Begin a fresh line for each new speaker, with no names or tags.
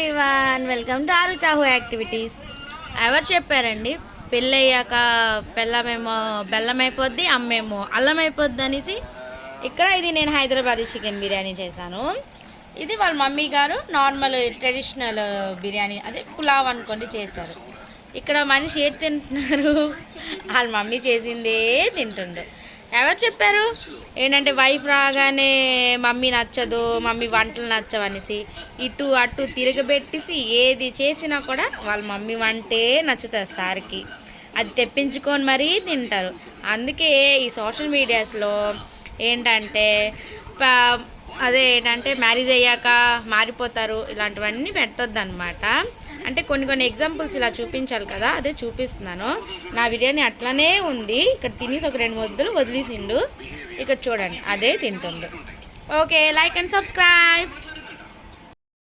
Everyone, welcome to ఆరు చాహు activities. ఎవరు చెప్పారండి పెళ్ళయ్యాక బెల్లమేమో బెల్లం అయిపోద్ది, అమ్మేమో అల్లం అయిపోద్ది అనేసి? ఇక్కడ ఇది నేను హైదరాబాదీ చికెన్ బిర్యానీ చేశాను. ఇది వాళ్ళ మమ్మీ గారు నార్మల్ ట్రెడిషనల్ బిర్యానీ, అదే పులావ్ అనుకోండి చేశారు. ఇక్కడ మనిషి ఏది తింటున్నారు? వాళ్ళ మమ్మీ చేసిందే తింటుండు. ఎవరు చెప్పారు ఏంటంటే వైఫ్ రాగానే మమ్మీ నచ్చదు, మమ్మీ వంటలు నచ్చవనేసి ఇటు అటు తిరగబెట్టేసి ఏది చేసినా కూడా వాళ్ళ మమ్మీ వంటే నచ్చుతుంది సార్కి. అది తెప్పించుకొని మరీ తింటారు. అందుకే ఈ సోషల్ మీడియాస్లో ఏంటంటే ఏంటంటే మ్యారేజ్ అయ్యాక మారిపోతారు, ఇలాంటివన్నీ పెట్టొద్దు అనమాట. అంటే కొన్ని ఎగ్జాంపుల్స్ ఇలా చూపించాలి కదా, అదే చూపిస్తున్నాను. నా బిర్యానీ అట్లనే ఉంది. ఇక్కడ తినేసి ఒక 2 ముద్దలు వదిలేసిండు. ఇక్కడ చూడండి అదే తింటుండు. Okay, like and subscribe.